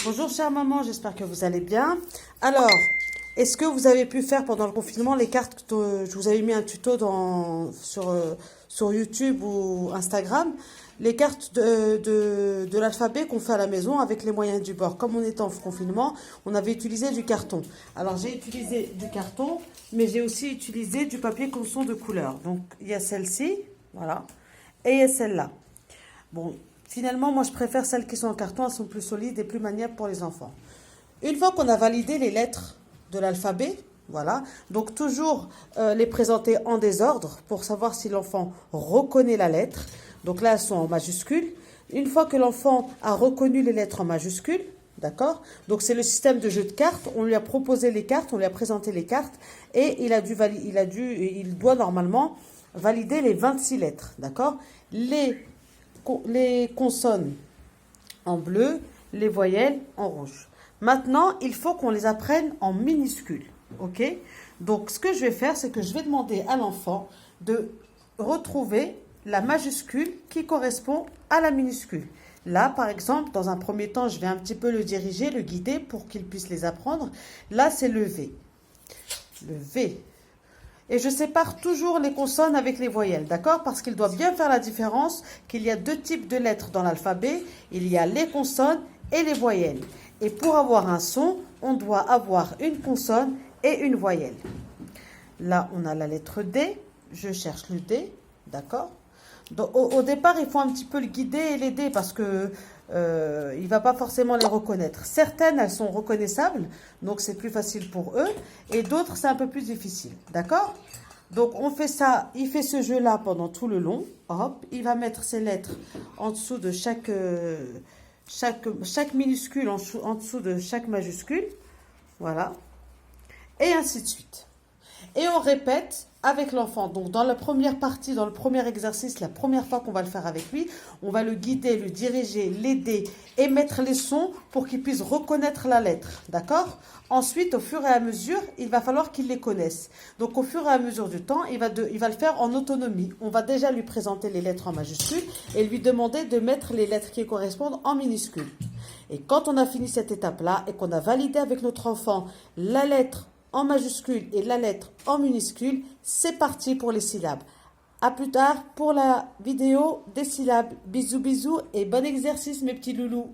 Bonjour chère maman, j'espère que vous allez bien. Alors, est-ce que vous avez pu faire pendant le confinement les cartes je vous avais mis un tuto sur YouTube ou Instagram, les cartes de l'alphabet qu'on fait à la maison avec les moyens du bord. Comme on était en confinement, on avait utilisé du carton. Alors j'ai utilisé du carton, mais j'ai aussi utilisé du papier conçon de couleur. Donc il y a celle-ci, voilà, et il y a celle-là. Bon, finalement, moi, je préfère celles qui sont en carton. Elles sont plus solides et plus maniables pour les enfants. Une fois qu'on a validé les lettres de l'alphabet, voilà, donc toujours les présenter en désordre pour savoir si l'enfant reconnaît la lettre. Donc là, elles sont en majuscules. Une fois que l'enfant a reconnu les lettres en majuscules, d'accord? Donc c'est le système de jeu de cartes. On lui a proposé les cartes, on lui a présenté les cartes et il doit normalement valider les 26 lettres, d'accord? Les consonnes en bleu, les voyelles en rouge. Maintenant, il faut qu'on les apprenne en minuscules. Ok? Donc, ce que je vais faire, c'est que je vais demander à l'enfant de retrouver la majuscule qui correspond à la minuscule. Là, par exemple, dans un premier temps, je vais un petit peu le diriger, le guider pour qu'il puisse les apprendre. Là, c'est le V. Le V. Et je sépare toujours les consonnes avec les voyelles, d'accord? Parce qu'il doit bien faire la différence qu'il y a deux types de lettres dans l'alphabet. Il y a les consonnes et les voyelles. Et pour avoir un son, on doit avoir une consonne et une voyelle. Là, on a la lettre D. Je cherche le D, d'accord? Donc, au départ, il faut un petit peu le guider et l'aider parce que il ne va pas forcément les reconnaître. Certaines, elles sont reconnaissables, donc c'est plus facile pour eux. Et d'autres, c'est un peu plus difficile. D'accord? Donc, on fait ça, il fait ce jeu-là pendant tout le long. Hop, il va mettre ses lettres en dessous de chaque minuscule, en dessous de chaque majuscule. Voilà. Et ainsi de suite. Et on répète avec l'enfant. Donc, dans la première partie, dans le premier exercice, la première fois qu'on va le faire avec lui, on va le guider, le diriger, l'aider et mettre les sons pour qu'il puisse reconnaître la lettre. D'accord? Ensuite, au fur et à mesure, il va falloir qu'il les connaisse. Donc, au fur et à mesure du temps, il va le faire en autonomie. On va déjà lui présenter les lettres en majuscules et lui demander de mettre les lettres qui correspondent en minuscules. Et quand on a fini cette étape-là et qu'on a validé avec notre enfant la lettre en majuscule et la lettre en minuscule, c'est parti pour les syllabes. À plus tard pour la vidéo des syllabes. Bisous bisous et bon exercice mes petits loulous.